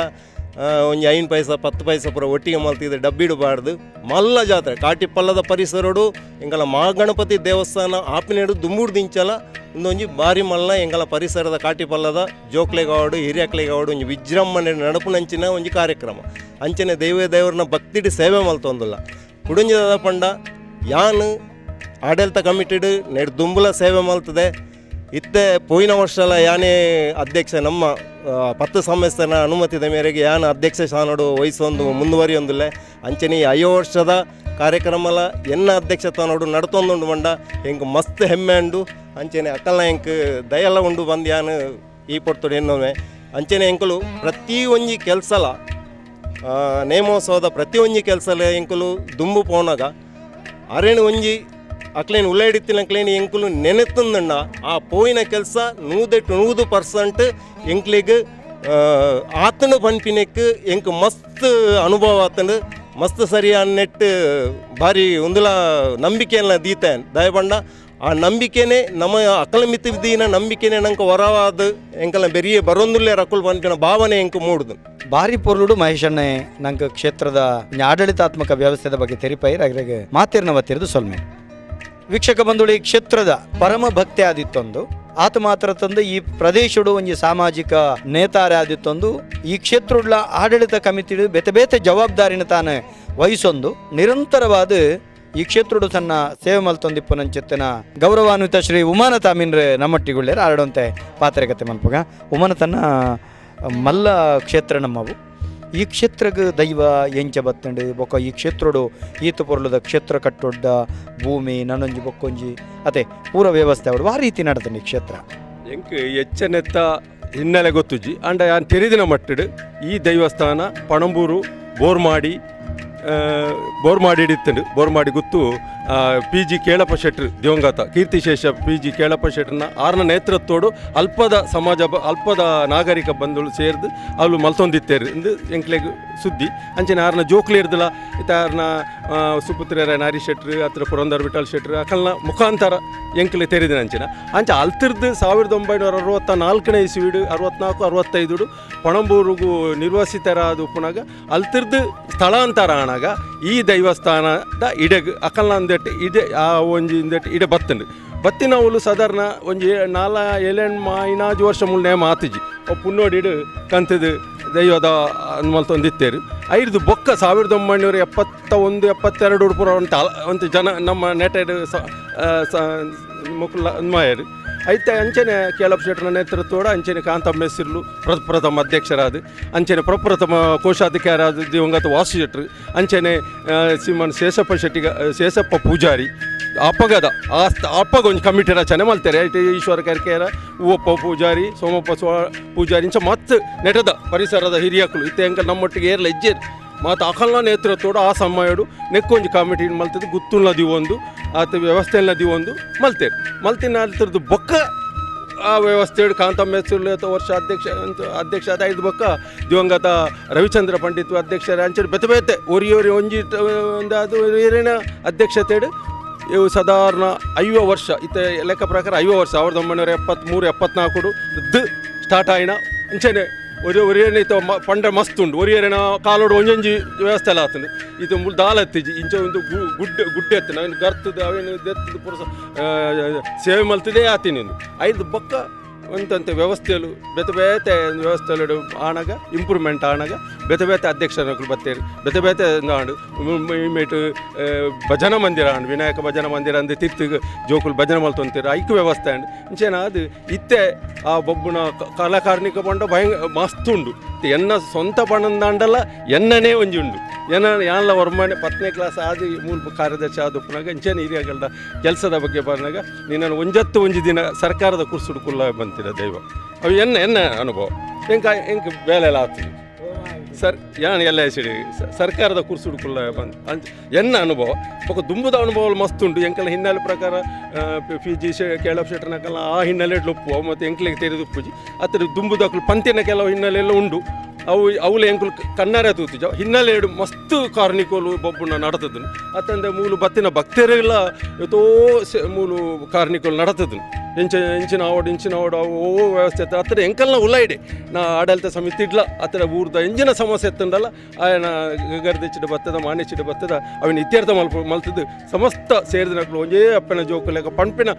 ಒಂಜಿ 5 ಪೈಸೆ 10 ಪೈಸೆ ಪೂರ ಒಟ್ಟಿಗೆ ಮಲ್ತಿದ್ದು ಡಬ್ಬಿಡಬಾರ್ದು. ಮಲ್ಲ ಜಾತ್ರೆ ಕಾಟಿಪಲ್ಲದ ಪರಿಸರಡು ಎಂಗಲ ಮಹಾಗಣಪತಿ ದೇವಸ್ಥಾನ ಆಪಿನೆಡು ದುಮ್ಮೂರು ದಿಂಚಲ ಒಂದೊಂಜಿ ಬಾರಿ ಮಲ್ಲ ಎಂಗಲ ಪರಿಸರದ ಕಾಟಿಪಲ್ಲದ ಜೋಕ್ಲೆಗಾವಡು ಹಿರಿಯಕ್ಲೆಗಾವಡು ಒಂಜಿ ವಿಜೃಂಭಣೆ ನಡಪುನಂಚಿನ ಒಂಜಿ ಕಾರ್ಯಕ್ರಮ. ಅಂಚನೆ ದೇವ್ರನ್ನ ಭಕ್ತಿಡ್ ಸೇವೆ ಮಲ್ತೊಂದುಲ್ಲ ಕುಡುಂಜದ ಪಂಡ ಯಾನ್ ಆಡಳಿತ ಕಮಿಟಿಡ್ ನೆಡ್ ದುಂಬುಲ ಸೇವೆ ಮಲ್ತದೆ. ಇತ್ತೆ ಪೋಯಿನ ವರ್ಷಲ ಯಾನೇ ಅಧ್ಯಕ್ಷ ನಮ್ಮ 10 ಸಂಸ್ಥೆನ ಅನುಮತಿದ ಮೇರೆಗೆ ಯಾನ ಅಧ್ಯಕ್ಷ ಸ್ಥಾನಡು ವಹಿಸೊಂದು ಮುಂದುವರಿಯೊಂದಿಲ್ಲ. ಅಂಚನೆ 5 ವರ್ಷದ ಕಾರ್ಯಕ್ರಮಲ ಎನ್ನ ಅಧ್ಯಕ್ಷತ ನೋಡು ನಡ್ತೊಂದುಂಡು ಮಂಡ ಹೆಂಗೆ ಮಸ್ತ್ ಹೆಮ್ಮೆ ಉಂಡು. ಅಂಚನೆ ಅಕ್ಕಲ್ನ ಹೆಂಗೆ ದಯೆಲ್ಲ ಉಂಡು ಬಂದು ಯಾನು ಈ ಪೊರ್ತುಡು ಎನ್ನೊಮ್ಮೆ ಅಂಚನೆ ಎಂಕಲು ಪ್ರತಿ ಒಂಜಿ ಕೆಲಸಲ ನೇಮೋತ್ಸವದ ಪ್ರತಿ ಒಂಜಿ ಕೆಲಸಲ ಎಂಕಲು ದುಂಬು ಪೋನಾಗ ಅರೇನು ಒಂಜಿ ಅಕ್ಲೇನು ಉಳ್ಳಾಡಿತ್ತಿನ ಅಕ್ಲೇನು ಎಂಕುಲು ನೆನೆತಂದಂಡ ಆ ಪೋಯಿನ ಕೆಲಸ 100% ಎಂಕ್ಲಿಗೆ ಆತನ ಪನ್ಪಿನಕ್ಕೆ ಎಂಕ್ ಮಸ್ತ್ ಅನುಭವ ಆತಂಡು ಮಸ್ತ್ ಸರಿ ನೆಟ್ಟು ಭಾರಿ ಒಂದುಲ ನಂಬಿಕೆಯನ್ನ ದೀತೇನ್ ದಯಬಂಡ ಆ ನಂಬಿಕೆನೇ ನಮ್ಮ ಅಕ್ಕಲ ಮಿತ್ತಿದ್ದೀನ ನಂಬಿಕೆನೇ ನಂಗೆ ಹೊರವಾದ ಎಂಕಲ್ಲ ಬೆರಿಯೇ ಬರೊಂದುಲ್ಲೇ ರಕುಲ್ ಪನ್ಪಿನ ಭಾವನೆ ಎಂಕ್ ಮೂಡುದು ಭಾರಿ ಪೊರ್ಲುಡು ಮಹೇಶಣ್ಣೆ ನಂಗೆ ಕ್ಷೇತ್ರದ ಆಡಳಿತಾತ್ಮಕ ವ್ಯವಸ್ಥೆದ ಬಗ್ಗೆ ತೆರಿಪೈರ್ ಅಗ್ರೆಗೆ ಮಾತಿರ್ನವತ್ತಿರದು ಸೊಲ್ಮೆ ವೀಕ್ಷಕ ಬಂಧುಗಳು ಈ ಕ್ಷೇತ್ರದ ಪರಮ ಭಕ್ತಿ ಆದಿತ್ತೊಂದು ಆತ ಮಾತ್ರ ತಂದು ಈ ಪ್ರದೇಶಡು ಒಂಜಿ ಸಾಮಾಜಿಕ ನೇತಾರೆ ಆದಿತ್ತೊಂದು ಈ ಕ್ಷೇತ್ರಡ್ಲ ಆಡಳಿತ ಕಮಿಟಿ ಬೇತೆ ಬೇತೆ ಜವಾಬ್ದಾರಿನ ತಾನು ವಹಿಸೊಂದು ನಿರಂತರವಾದ ಈ ಕ್ಷೇತ್ರಡು ತನ್ನ ಸೇವೆ ಮಲ್ತೊಂದಿಪ್ಪನಂಚಿತ್ತಿನ ಗೌರವಾನ್ವಿತ ಶ್ರೀ ಉಮಾನ ತಾಮೀನ್ರೆ ನಮ್ಮೊಟ್ಟಿಗುಳ್ಳೇರು ಆಡೊಂತೆ ಪಾತ್ರೆಕತೆ ಮಲ್ಪಗ ಉಮಾನ ತನ್ನ ಮಲ್ಲ ಕ್ಷೇತ್ರ ನಮ್ಮವು ಈ ಕ್ಷೇತ್ರಕ್ಕೆ ದೈವ ಎಂಚ ಬತ್ತಂಡು ಬೊಕ್ಕ ಈ ಕ್ಷೇತ್ರಡು ಈತ ಪೊರ್ಲದ ಕ್ಷೇತ್ರ ಕಟ್ಟೊಡ್ಡ ಭೂಮಿ ನನೊಂಜಿ ಬೊಕ್ಕೊಂಜಿ ಅದೇ ಪೂರ ವ್ಯವಸ್ಥೆ ಅವರು ಆ ರೀತಿ ನಡ್ತಾನೆ ಈ ಕ್ಷೇತ್ರ ಎಂಕ್ ಹೆಚ್ಚನೆತ್ತ ಹಿನ್ನೆಲೆ ಗೊತ್ತುಜಿ ಅಂಡ ಯಾನ್ ತೆರೆದಿನ ಮಟ್ಟಡು ಈ ದೈವಸ್ಥಾನ ಪಣಂಬೂರು ಬೋರ್ಮಾಡಿ ಇಡಿತ್ತಂಡು ಬೋರ್ಮಾಡಿ ಗೊತ್ತು PG ಕೇಳಪ್ಪ ಶೆಟ್ರು ದಿವಂಗತ ಕೀರ್ತಿಶೇಷ PG ಕೇಳಪ್ಪ ಶೆಟ್ರನ್ನ ಆರ್ನ ನೇತೃತ್ವಡು ಅಲ್ಪದ ಅಲ್ಪದ ನಾಗರಿಕ ಬಂಧುಗಳು ಸೇರಿದು ಅವ್ರು ಮಲ್ತೊಂದಿತ್ತೇರು ಎಂದು ಎಂಕ್ಲೆಗ್ ಸುದ್ದಿ ಅಂಚನೆ ಆರ್ನ ಜೋಕ್ಲೇರ್ದಲ್ಲ ಇತ್ತ ಆರ್ನ ಸುಪುತ್ರರ ನಾರಿ ಶೆಟ್ರು ಹತ್ರ ಪುರಂದರ್ ವಿಠಲ್ ಶೆಟ್ರು ಅಕಲ್ನ ಮುಖಾಂತರ ಎಂಕ್ಲೆ ತೆರೆದಿನ ಅಂಚಿನ ಅಂಚ ಅಲ್ತಿರ್ದು 1964ನೇ ಇಸ್ವಿಡು 64-65 ಪಣಂಬೂರಿಗೂ ನಿರ್ವಸಿತರಾದ ಉಪ್ಪುನಾಗ ಅಲ್ತಿರ್ದು ಸ್ಥಳಾಂತರ ಆನಾಗ ಈ ದೈವಸ್ಥಾನದ ಇಡೆಗ್ ಅಕಲ್ನ ಅಂದಟ್ಟು ಇಡೆ ಆ ಒಂಜಿ ಇಂದಟ್ಟು ಇಡೆ ಬತ್ತಿನ ಅವಳು ಸಾಧಾರಣ ಒಂಜಿ 4-7 ವರ್ಷ ಮುಳ್ಳೆ ಮಾತಿಜಿ ಪುನ್ನೋಡಿಡು ಕಂತದು ದೈವದ ಮಲ್ತೊಂದಿತ್ತೇರು ಐದು ಬೊಕ್ಕ 1971-72 ಪುರ ಒಂದು ಜನ ನಮ್ಮ ನೆಟೆಡ್ ಮುಕ್ಲ ಮಾಯರು ಐತೆ ಅಂಚನೆ ಕೇಳಪ್ಪ ಶೆಟ್ರನ ನೇತೃತ್ವದ ಅಂಚನೆ ಕಾಂತಮ್ಮ ಮೆಸ್ಸಿರ್ಲು ಪ್ರಥಮ ಅಧ್ಯಕ್ಷರಾದ ಅಂಚನೆ ಪ್ರಪ್ರಥಮ ಕೋಶಾಧಿಕಾರಾದ ದಿವಂಗತ ವಾಸು ಶೆಟ್ರು ಅಂಚನೆ ಶ್ರೀಮನ್ ಶೇಷಪ್ಪ ಪೂಜಾರಿ ಅಪ್ಪಗದ ಅಪ್ಪಗ ಒಂದು ಕಮಿಟಿ ರಚನೆ ಮಾಡ್ತಾರೆ ಈಶ್ವರ ಕರ್ಕೆರ ಹೂವಪ್ಪ ಪೂಜಾರಿ ಸೋಮಪ್ಪ ಪೂಜಾರಿ ಇಂಚ ಮತ್ತು ನೆಟದ ಪರಿಸರದ ಹಿರಿಯಕಲು ಇತ್ತೆ ಅಂಕ ನಮ್ಮೊಟ್ಟಿಗೆ ಏರ್ಲ ಇಜ್ಜೇರು ಮತ್ತು ಅಕಲ್ನ ನೇತೃತ್ವಡು ಆ ಸಮಯಡು ನೆಕ್ಕೊಂಜಿ ಕಮಿಟಿ ಮಲ್ತದ್ದು ಗುತ್ತುಲ್ನ ದಿವೊಂದು ಆತ ವ್ಯವಸ್ಥೆಲ್ಲ ದಿವೊಂದು ಮಲ್ತೇರು ಮಲ್ತಿನ ಅಲ್ತರದ್ದು ಬೊಕ್ಕ ಆ ವ್ಯವಸ್ಥೆಡು ಕಾಂತಮ್ಮ ವರ್ಷ ಅಧ್ಯಕ್ಷ ಆದ ಐದು ಬೊಕ್ಕ ದಿವಂಗತ ರವಿಚಂದ್ರ ಪಂಡಿತ್ ಅಧ್ಯಕ್ಷರ ಅಂಚೆ ಬೇತೆ ಒರಿಯೋರಿ ಒಂಜಿ ಅದು ಏರಿನ ಅಧ್ಯಕ್ಷತೆಡು ಇವು ಸಾಧಾರಣ 5 ವರ್ಷ ಇತ್ತ ಲೆಕ್ಕ ಪ್ರಕಾರ 5 ವರ್ಷ 1973-74 ಸ್ಟಾರ್ಟ್ ಆಯ್ನ ಅಂಚೆನೆ ಒರಿಯೇನ ಇತ್ತು ಪಂಡ ಮಸ್ತ್ ಉಂಡು ಒರಿಯೇನ ಕಾಲೋಡು ಒಂಜೊಂಜಿ ವ್ಯವಸ್ಥೆ ಎಲ್ಲ ಆತಂದು ಇದು ಮುಲ್ ದಾಲತ್ತಿಜಿ ಇಂಚ ಒಂದು ಗುಡ್ಡೆ ಎತ್ತು ನಾನು ಗರ್ತದ ಅವೇನು ಎತ್ತದ ಪುರಸ ಸೇವೆ ಮಲ್ತದೇ ಆತೀನಿ ಒಂದು ಐದು ಬೊಕ್ಕ ಒಂದಂತೆ ವ್ಯವಸ್ಥೆಯಲು ಬೇತೆ ವ್ಯವಸ್ಥೆಲು ಆನಾಗ ಇಂಪ್ರೂವ್ಮೆಂಟ್ ಆನಾಗ ಬೇತೆ ಅಧ್ಯಕ್ಷರು ಬತ್ತೇರು ಬೇತೆ ಆಂಡು ಇಮೇಟು ಭಜನ ಮಂದಿರ ಆಂಡು ವಿನಾಯಕ ಭಜನ ಮಂದಿರ ಅಂದು ತಿರ್ತಿಗೆ ಜೋಕುಲು ಭಜನೆ ಮಲ್ತೊಂತೀರು ಐಕ್ಯ ವ್ಯವಸ್ಥೆ ಆಂಡು ಇಂಚೇನ ಅದು ಇತ್ತೆ ಆ ಬೊಬ್ಬನ ಕಲಾಕಾರ್ಣಿಕ ಪಂಡ ಮಸ್ತ್ ಉಂಡು ಎನ್ನ ಸ್ವಂತ ಪಣಂದಾಂಡಲ್ಲ ಎನ್ನನೇ ಒಂಜಿ ಉಂಡು ಯಾನಲ್ಲ ಹೊರಮನೆ 10ನೇ ಕ್ಲಾಸ್ ಆದಿ ಮೂಲ ಕಾರ್ಯದರ್ಶಿ ಆದ ಉಪ್ಪನಾಗ ಇಂಚೇನ ಹಿರಿಯಗಳ ಕೆಲಸದ ಬಗ್ಗೆ ಬಂದಾಗ ನೀನು ಒಂಜಿ ದಿನ ಸರ್ಕಾರದ ಕುರ್ಸುಡು ಕುಲ್ಲ ಬಂತಿರ ದೈವ ಅವು ಎನ್ನ ಅನುಭವ ಎಂಕ ಬೇಲೆ ಎಲ್ಲ ಆಗ್ತದೆ ಸರ್ ಯಾನು ಎಲ್ಲ ಹೆಸಡಿ ಸರ್ಕಾರದ ಕುರ್ಸುಡು ಕುಲ್ಲ ಬಂದು ಎನ್ನ ಅನುಭವ ಒಕ್ಕ ದುಂಬುದ ಅನುಭವ ಮಸ್ತ್ ಉಂಟು ಎಂಕಲ್ಲ ಹಿನ್ನೆಲೆ ಪ್ರಕಾರ PG ಕೇಳಪ್ಪ ಶೆಟ್ರನಕಲ್ಲ ಆ ಹಿನ್ನೆಲೆ ಒಪ್ಪು ಮತ್ತು ಎಂಕ್ಲಿಗೆ ತೆರೆದು ಉಪ್ಪುಜಿ ಅದ್ರ ದುಂಬುದಕ್ಕಲು ಪಂತಿನ ಕೆಲವು ಹಿನ್ನೆಲೆ ಎಲ್ಲ ಉಂಡು ಅವಳು ಎಂಕುಲು ಕಣ್ಣಾರೆ ತೂತಿಜ ಹಿನ್ನೆಲೆಡು ಮಸ್ತ್ ಕಾರ್ನಿಕೋಲು ಬೊಬ್ಬುನ ನಡತದನು ಅತ್ತಂದೆ ಮೂಲು ಬತ್ತಿನ ಭಕ್ತರೆಲ್ಲ ಎತ್ತೋ ಮೂಲು ಕಾರ್ನಿಕೋಲು ನಡತದನು ಇಂಚಿನ ಆವಡು ಓ ವ್ಯವಸ್ಥೆ ಅತ್ತರ ಎಂಕಲ್ನ ಉಲ್ಲಾಯಿಡೆ ನಾ ಆಡಳಿತ ಸಮಿತಿ ಇಡ್ಲ ಅತ್ತರ ಊರ್ದ ಎಂಜಿನ ಸಮಸ್ಯೆ ಎತ್ತಂಡಲ್ಲ ಆಯನ ಗರ್ದಿಚ್ಚಿಡ ಬತ್ತದ ಮಾಣಿಚಿಡ ಬತ್ತದ ಅವನ ಇತ್ಯರ್ಥ ಮಲ್ತದ್ದು ಸಮಸ್ತ ಸೇರಿದ ನಕಲು ಒಂಜೇ ಅಪ್ಪನ ಜೋಕು ಲೆಕ್ಕ ಪಂಪಿನ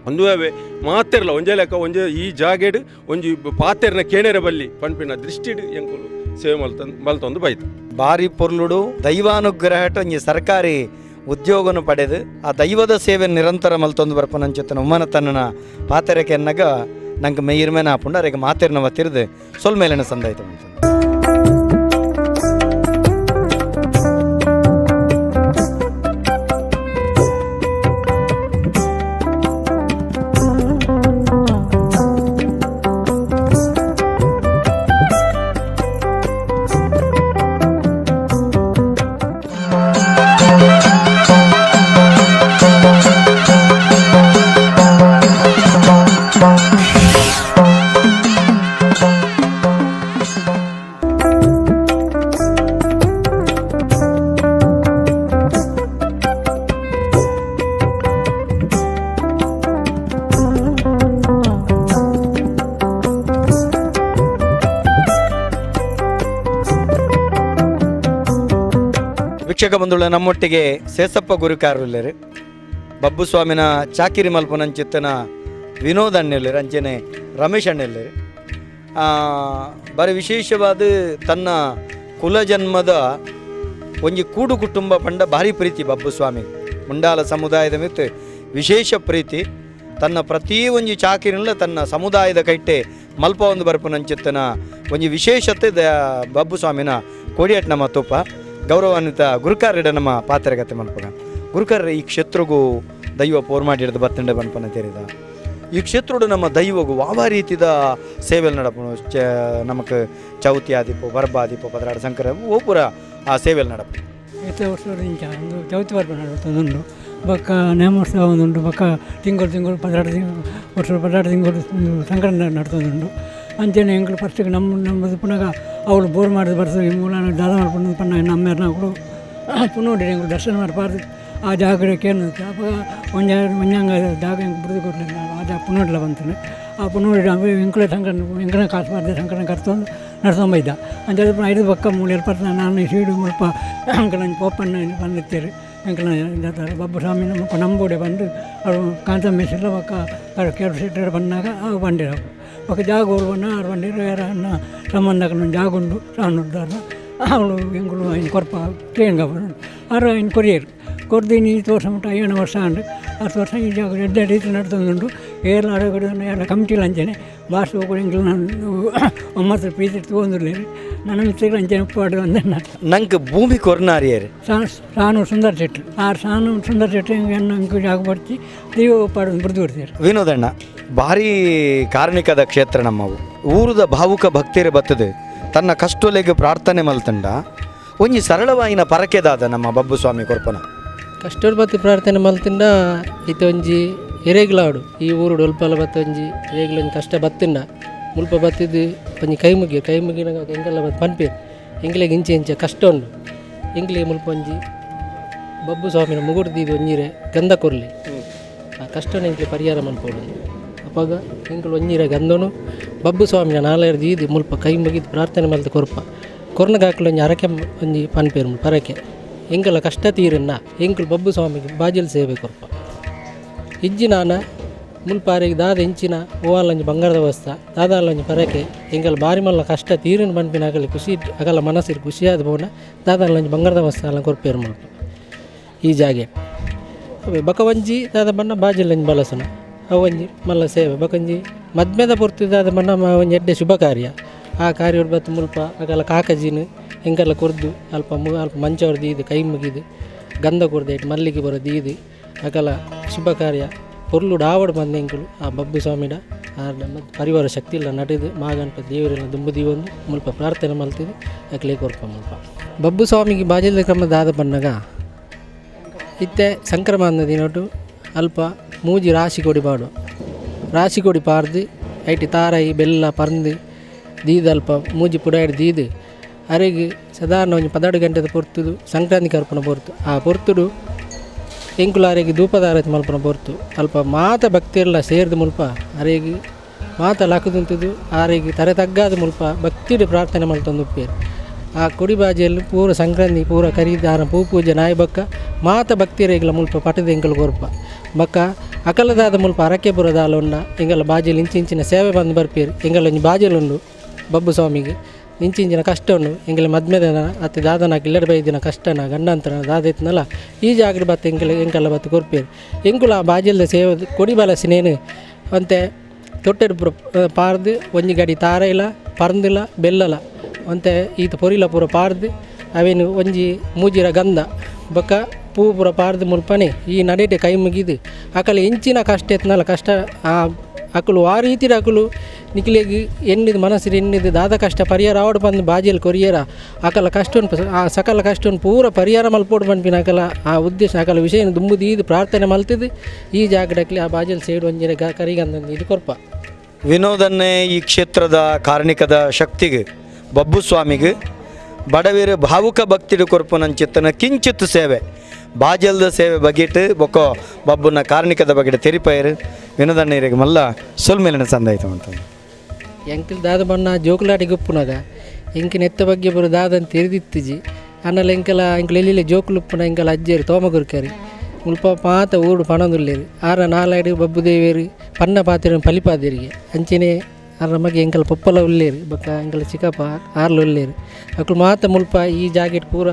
ಒಂದುವೇ ಮಾತೆರ್ಲ ಒಂಜೇ ಲೆಕ್ಕ ಒಂಜೇ ಈ ಜಾಗೆಡು ಒಂಜಿ ಪಾತೆರ್ನ ಕೇಣೆರ ಬಲ್ಲಿ ಪಂಪಿನ ದೃಷ್ಟಿಡು ಎಂಕುಲು ಸೇವೆ ಮಲ್ತೊಂದು ಬೈತು ಭಾರಿ ಪೊರ್ಲುಡು ದೈವಾನುಗ್ರಹಟ ಒಂಜಿ ಸರ್ಕಾರಿ ಉದ್ಯೋಗನು ಪಡೆದು ಆ ದೈವದ ಸೇವೆ ನಿರಂತರ ಮಲ್ತೊಂದು ಬರ್ಪನಂಚಿತ್ತನ ಉಮ್ಮನ ತನ್ನ ಪಾತೆರಕ್ಕೆ ಎನ್ನಗ ನಂಗೆ ಮೇಯಿರ್ಮೇನ ಹಾಪುಂಡು ಅರೆಗೆ ಮಾತೆರ್ನವ ತಿರ್ದು ಸೊಲ್ ಮೇಲಿನ ಸಂದಾಯ್ತು ಅಂತ ವೀಕ್ಷಕ ಬಂಧುಗಳ ನಮ್ಮೊಟ್ಟಿಗೆ ಸೇಸಪ್ಪ ಗುರುಕಾರುಲ್ಲರು ಬಬ್ಬು ಸ್ವಾಮಿನ ಚಾಕಿರಿ ಮಲ್ಪನಂಚಿತ್ತನ ವಿನೋದ್ ಅಣ್ಣೆಲ್ಲರು ಅಂಚನೆ ರಮೇಶ್ ಅಣ್ಣೆಲ್ಲರು ಬಾರಿ ವಿಶೇಷವಾದ ತನ್ನ ಕುಲಜನ್ಮದ ಒಂಜಿ ಕೂಡು ಕುಟುಂಬ ಪಂಡ ಭಾರಿ ಪ್ರೀತಿ ಬಬ್ಬು ಸ್ವಾಮಿ ಮುಂಡಾಲ ಸಮುದಾಯದ ಮಿತ್ತು ವಿಶೇಷ ಪ್ರೀತಿ ತನ್ನ ಪ್ರತಿ ಒಂಜಿ ಚಾಕಿರಿನಲ್ಲ ತನ್ನ ಸಮುದಾಯದ ಕೈಟೆ ಮಲ್ಪ ಒಂದು ಬರ್ಪನಂಚಿತ್ತನ ಒಂಜಿ ವಿಶೇಷತೆ ಬಬ್ಬು ಸ್ವಾಮಿನ ಕೋಡಿಯಟ್ ನಮ್ಮ ತುಪ್ಪ ಗೌರವಾನ್ವಿತ ಗುರುಕಾರ್ರೆಡ ನಮ್ಮ ಪಾತ್ರಗತೆ ಮಲ್ಪಗ ಗುರುಕಾರ್ರೆ ಈ ಕ್ಷೇತ್ರಗೂ ದೈವ ಪೋರ್ ಮಾಡಿಡ್ದು ಬತ್ತಂಡೆ ಬನ್ಪನ ತೆರಿದ ಈ ಕ್ಷೇತ್ರಡು ನಮ್ಮ ದೈವಗೂ ಯಾವ ರೀತಿದ ಸೇವೆಲ್ ನಡಪು ನಮಕ್ ಚೌತಿ ಆದಿಪ್ಪು ಬರ್ಬ ಆದಿಪ್ಪು ಪದರಾಡ ಸಂಕರ ಓ ಪೂರ ಆ ಸೇವೆಲ್ ನಡಪು ಎತ್ತ ವರ್ಷ ಒಂದು ಚೌತಿ ಬರ್ಬ ನಡುತ್ತದುಂಡು ಬೊಕ್ಕ ನೇಮೋತ್ಸವ ಒಂದುಂಡು ಬೊಕ್ಕ ತಿಂಗಳು ಪದರಾಡ ತಿಂಗಳು ಸಂಕರ ನಡ್ತದುಂಡು ಅಂಚನೆ ಎಂಗಳು ಫಸ್ಟಿಗೆ ನಮ್ಮದು ಪುನಃ ಅವಳು ಬೋರ್ ಮಾಡಿದ ಬರ್ಸ ಈ ಮೂಲ ದಾದ ಮಾಡ್ಕೊಂಡು ಪನ್ನ ನಮ್ಮೇರ್ನಾಗಳು ಪುನಃ ಎಂಗಳು ದರ್ಶನ ಮಾಡ್ಬಾರ್ದು ಆ ಜಾಗಕ್ಕೆ ಅಪ್ಪ ಒಂಜಾಂಗ ಜಾಗ ಹೆಂಗೆ ಬಿಡಿದು ಕೊಡಲಿಲ್ಲ ನಾನು ಆ ಜಾಗ ಪುನಃ ಬಂತಾನೆ ಆ ಪುನಃ ಎಂಕಳ ಸಂಕಟ ಎಂಕನ ಕಾಸು ಮಾಡಿದೆ ಸಂಕಟ ಕರ್ತೊಂದು ನಡ್ಸೊಂಬೈದ ಅಂತ ಐದು ಪಕ್ಕ ಮೂಲೆ ಏರ್ಪಡ್ತ ನಾನು ಸೀಡು ಮುಲ್ಪ ಅಂಕಲ ಪೋಪಣ್ಣ ಬಂದಿರ್ತೀರಿ ಎಂಕಲ ಬಬ್ಬು ಸ್ವಾಮಿ ನಮ್ಮ ನಂಬೋಡೆ ಬಂದು ಅವರು ಕಾಂತಮೇಶಿಲ್ಲ ಪಕ್ಕ ಕೆಲ ಸೀಟರ್ ಬಂದಾಗ ಅವು ಬಂದಿರೋ ఒక జాగోలు ఉన్నా అరవండి అన్న సంబంధం జాగుండు రానుంటారు ಅವಳು ಎಂಗಳು ఆయన ಕೊರಪ ಟ್ರೈನ್ ಕಾಪಾಡು ಆರು ఆయన ಕೊರಿಯರು ಕೊರ್ದಿನಿ ಈ ವರ್ಷ ಮುಟ್ಟ 7 ವರ್ಷ ಅಂಡು 10 ವರ್ಷ ಈ ಜಾಗ ಎಡ್ಡ ರೀತಿ ನಡ್ತೊಂದುಂಡು ಏರ್ಲ ಅಡಗಡೆ ಎಲ್ಲ ಕಮಿಟಿಲಿ ಅಂಚನೆ ಭಾಷೆ ಹೋಗೋದು ಎಂಗಳು ನಾನು ಒಮ್ಮತ್ತು ಪ್ರೀತಿ ತೊಗೊಂದಿರ್ಲಿರಿ ನನ್ನ ಮಿತ್ರಗಳು ಅಂಚನೆ ಉಪ್ಪಾಡು ಅಂದೆ ನಂಗೆ ಭೂಮಿ ಕೊರ್ನಾರಿಯರು ಸಾನು ಸುಂದರ ಚೆಟ್ಟು ಆ ಸಾನು ಸುಂದರ ಚೆಟ್ಟು ಹೆಣ್ಣು ಜಾಗ ಬರ್ತಿ ದೀವ ಉಪ್ಪಾಡು ಬಿಡ್ದು ಬಿಡ್ತೀರಿ ವಿನೋದಣ್ಣ ಭಾರಿ ಕಾರ್ಣಿಕದ ಕ್ಷೇತ್ರ ನಮ್ಮವು ಊರದ ಭಾವುಕ ಭಕ್ತಿರೆ ಬತ್ತದೆ ತನ್ನ ಕಷ್ಟೊಲೆಗೆ ಪ್ರಾರ್ಥನೆ ಮಲ್ತಂಡ ಒಂಜಿ ಸರಳವಾಯಿನ ಪರಕೆದಾದ ನಮ್ಮ ಬಬ್ಬು ಸ್ವಾಮಿ ಕೊರ್ಪನ ಕಷ್ಟೋಡು ಬತ್ತಿ ಪ್ರಾರ್ಥನೆ ಮಲ್ತಿಂಡ ಇತ್ತ ಒಂಜಿ ಎರೆಗ್ಲಾಡು ಈ ಊರುಡು ಒಲ್ಪಲ ಬತ್ತ ಒಂಜಿ ಎರೆಗ್ಲ ಒಂಜಿ ಕಷ್ಟ ಬತ್ತಿಂಡ ಮುಲ್ಪ ಬತ್ತಿದ್ದು ಒಂಜಿ ಕೈಮುಗಿನ ಎಂಗೆಲ್ಲ ಬತ್ತು ಪನ್ಪೇರು ಎಂಗ್ಲೆಗೆ ಇಂಚೆ ಕಷ್ಟ ಉಂಡು ಎಂಗ್ಲಿಗೆ ಮುಲ್ಪ ಒಂಜಿ ಬಬ್ಬು ಸ್ವಾಮಿನ ಮುಗುಡ್ದು ಒಂಜಿರೆ ಗಂಧ ಕೊರ್ಲಿ ಆ ಕಷ್ಟನ ಎಂಗ್ಲಿ ಪರಿಹಾರ ಮಲ್ಪೋಡು ಅಪ್ಪಾಗ ಎಂಗಳು ಒಂಜಿರೆ ಗಂಧನು ಬಬ್ಬು ಸ್ವಾಮಿನ ನಾಲೆರ್ದು ಈದು ಮುಲ್ಪ ಕೈ ಮುಗಿದು ಪ್ರಾರ್ಥನೆ ಮಲ್ತು ಕೊರ್ನಗಾಕಲು ಒಂಜಿ ಅರಕೆ ಒಂಜಿ ಪನ್ಪೇರು ಪರಕೆ ಎಂಗಲ ಕಷ್ಟ ತೀರನ್ನ ಎಂಕಲು ಬಬ್ಬು ಸ್ವಾಮಿಗೆ ಬಾಜಿಲ್ ಸೇವೆ ಕೊರ್ಪ ಇಜ್ಜಿ ನಾನ ಮುಲ್ಪಾರಿಗೆ ದಾದ ಇಂಚಿನ ಓವಾಲಂಜಿ ಬಂಗಾರದ ವಸ್ತ ದಾದಾಲಂಜಿ ಪರಕೆ ಎಂಗಲ ಬಾರಿ ಮಲ್ಲ ಕಷ್ಟ ತೀರಿನ ಪನ್ಪಿನ ಆಗಲಿ ಖುಷಿ ಆಗಲ್ಲ ಮನಸ್ಸಿಗೆ ಖುಷಿಯಾದ ಬೋನ ದಾದಾಲಂಜಿ ಬಂಗಾರದ ವಸ್ತ ಅಲ್ಲ ಕೊರ್ಪೇರು ಮುಲ್ಪ ಈ ಜಾಗೆ ಅವೇ ಬಕವಂಜಿ ದಾದ ಬಣ್ಣ ಬಾಜಿಲಂಜಿ ಬಲಸನ ಅವಂಜಿ ಮಲ್ಲ ಸೇವೆ ಬಕಂಜಿ ಮದ್ಮೆದ ಪೊರ್ತಿದಾದ ಬಣ್ಣ ಒಂಜಿ ಎಡ್ಡೆ ಶುಭ ಕಾರ್ಯ ಆ ಕಾರ್ಯ ಬತ್ತು ಮುಲ್ಪ ಆಗಲ್ಲ ಕಾಕಜಿನ ಎಂಗೆಲ್ಲ ಕೊರ್ದು ಅಲ್ಪ ಮಂಚವ್ರದ್ದು ಇದು ಕೈ ಮುಗಿದು ಗಂಧ ಕೊರ್ದು ಇಟ್ಟು ಮಲ್ಲಿಗೆ ಬರೋದು ಇದು ಆಗಲ್ಲ ಶುಭ ಕಾರ್ಯ ಪೊರ್ಲುಡು ಆವಡು ಬಂದು ಎಂಕಲು ಆ ಬಬ್ಬು ಸ್ವಾಮಿಡ ಮತ್ತು ಪರಿವಾರ ಶಕ್ತಿ ಇಲ್ಲ ನಡೆದು ಮಾಗಂಟ ದೇವರೆಲ್ಲ ದುಂಬುದಿ ಒಂದು ಮುಲ್ಪ ಪ್ರಾರ್ಥನೆ ಮಲ್ತಿದ್ದು ಅಕ್ಲೇ ಕೊರ್ಪ ಮುಲ್ಪ ಬಬ್ಬು ಸ್ವಾಮಿಗೆ ಬಾಜಿದ ಕ್ರಮದ ಆದ ಬಣ್ಣಗ ಇತ್ತೆ ಸಂಕ್ರಮಣ ದಿನೊಟ್ಟು ಅಲ್ಪ ಮೂಜಿ ರಾಶಿ ಕೊಡಿ ಪಾಡು ರಾಶಿ ಕೊಡಿ ಪಾರ್ದು ಐಟಿ ತಾರಾಯಿ ಬೆಲ್ಲ ಪರ್ದು ದೀದು ಅಲ್ಪ ಮೂಜಿ ಪುಡಾಡಿ ದೀದು ಅರೆಗೆ ಸಾಧಾರಣ ಒಂದು 12 ಗಂಟೆದ ಪೊರ್ತುದು ಸಂಕ್ರಾಂತಿ ಕರ್ಪಣ ಪೊರ್ತು ಆ ಪೊರ್ತುಡು ಎಂಕುಲಾರೆಗೆ ಧೂಪದಾರತಿ ಮಲ್ಪನ ಪೊರ್ತು ಅಲ್ಪ ಮಾತ ಭಕ್ತಿಯೆಲ್ಲ ಸೇರಿದ ಮುಲ್ಪ ಅರೆಗೆ ಮಾತ ಲಾಕದುಂತದು ಆರೆಗೆ ತರೆ ತಗ್ಗಾದ ಮುಲ್ಪ ಭಕ್ತಿಡು ಪ್ರಾರ್ಥನೆ ಮಲ್ತೊಂದು ಉಪ್ಪೇರು ಆ ಕೊಡಿ ಬಾಜಿಯಲ್ಲಿ ಪೂರ ಸಂಕ್ರಾಂತಿ ಪೂರ ಕರೀದಾರ ಪೂಜೆ ನಾಯಿ ಬಕ್ಕ ಮಾತ ಭಕ್ತಿಯರೆಗಳ ಮುಲ್ಪ ಪಟದ ಎಂಕಲು ಕೊರ್ಪ ಬಕ್ಕ ಅಕಲದಾದ ಮುಲ್ಪ ಅರಕೆಪುರದ ಆಲೊಂಡ ಎಂಗಲ ಬಾಜಿಯಲ್ಲಿ ಇಂಚಿಂಚಿನ ಸೇವೆ ಬಂದು ಬರ್ಪೇರು ಎಂಗಲೊಂದು ಬಾಜಿಲುಂಡು ಬಬ್ಬು ಸ್ವಾಮಿಗೆ ಇಂಚಿಂಚಿನ ಕಷ್ಟ ಉಂಡು ಎಂಗಲ ಮದ್ಮೆದನ ಅತ್ತೆ ದಾದನ ಕಿಲ್ಲಡ ಬೈದಿನ ಕಷ್ಟನ ಗಂಡಂತನ ದಾದೈತನಲ್ಲ ಈ ಜಾಗದ ಬತ್ತು ಎಂಕಲ್ಲ ಬತ್ತು ಕೊರ್ಪೇರು ಎಂಕುಲ ಆ ಬಾಜಿಲ್ದ ಸೇವೆ ಕೊಡಿ ಬಲಸಿನೇನು ಅಂತೆ ತೊಟ್ಟೆಡು ಪಾರ್ದು ಒಂಜಿ ಗಡಿ ತಾರೈಲ ಪರಂದಿಲ ಬೆಲ್ಲಲ ಅಂತೆ ಈತ ಪೊರಿಲ ಪೂರ ಪಾರ್ದು ಅವೇನು ಒಂಜಿ ಮೂಜಿರ ಗಂಧ ಬೊಕ್ಕ ಪೂ ಪೂರ ಪಾರ್ದು ಮುಲ್ಪನೆ ಈ ನಡೆಟೆ ಕೈ ಮುಗಿದು ಅಕಲು ಎಂಚಿನ ಕಷ್ಟ ಎತ್ತನಲ್ಲ ಕಷ್ಟ ಆ ಅಕಲು ಆ ರೀತಿಯ ಅಕಲು ನಿಖಿಲಿಗೆ ಎನ್ನಿದು ಮನಸ್ಸಿಗೆ ಎನ್ನಿದು ದಾದ ಕಷ್ಟ ಪರಿಹಾರ ಆವಡು ಬಂದು ಬಾಜಿಯಲ್ಲಿ ಕೊರಿಯರ ಅಕಲ ಕಷ್ಟವನ್ನು ಆ ಸಕಲ ಕಷ್ಟವನ್ನು ಪೂರ ಪರಿಹಾರ ಮಲ್ಪೋಡು ಬಂದ್ಪಿನ ಅಕಲ ಆ ಉದ್ದೇಶ ಅಕಲ ವಿಷಯ ದುಂಬುದು ಇದು ಪ್ರಾರ್ಥನೆ ಮಲ್ತಿದ್ದು ಈ ಜಾಗಡಕ್ಲಿ ಆ ಬಾಜಿಯಲ್ಲಿ ಸೇಡು ಒಂಜಿನ ಕರಿಗಂದು ಇದು ಕೊರ್ಪ ವಿನೋದನ್ನೇ ಈ ಕ್ಷೇತ್ರದ ಕಾರಣಿಕದ ಶಕ್ತಿಗೆ ಬಬ್ಬು ಸ್ವಾಮಿಗೆ ಬಡವೀರ ಭಾವುಕ ಭಕ್ತಿಡು ಕೊರ್ಪುನಂಚಿತ್ತನ ಕಿಂಚಿತ್ ಸೇವೆ ಬಾಜಲ್ದ ಸೇವೆ ಬಗೆಟ್ ಬೊಕ್ಕ ಬಬ್ಬುನ ಕಾರಣಿಕದ ಬಗೆಟ್ ತೆರಿಪಯರು ವಿನೋದಣ್ಣರಿಗೆ ಮಲ್ಲ ಸೊಲ್ಮೇಲಿನ ಸಂದಾಯ್ತು ಅಂತ ಎಂಕಿಲ್ ದಾದ ಬಣ್ಣ ಜೋಕುಲಾಟಿ ಗುಪ್ಪುನಾಗ ಎಂಕಿನ ಎತ್ತ ಬಗ್ಗೆ ಬರೋ ದಾದಂತ ತೆರೆದಿತ್ತಿಜಿ ಅನ್ನಲ್ಲ ಎಂಕಲ ಎಲ್ಲಿಲ್ಲ ಜೋಕುಲುಪ್ಪುನ ಎಂಕಲ ಅಜ್ಜೇರು ತೋಮಗುರ್ಕರಿ ಮುಲ್ಪ ಪಾತ ಊಡು ಪಣದುಲ್ಲೇರು ಆರ ನಾಲಾಡು ಬಬ್ಬು ದೇವೇರು ಪನ್ನ ಪಾತಿರ ಪಲಿಪಾದಿರಿಗೆ ಅಂಚೆನೆ ಆರ ಮಗೆ ಎಂಕಲ ಪೊಪ್ಪಲ ಉಲ್ಲೇರು ಬಕ್ಕ ಎಂಕಲ ಚಿಕ್ಕಪ್ಪ ಆರ್ಲು ಉಲ್ಲೇರು ಅಕ್ಳು ಮಾತ ಮುಲ್ಪ ಈ ಜಾಗೆಟ್ ಪೂರ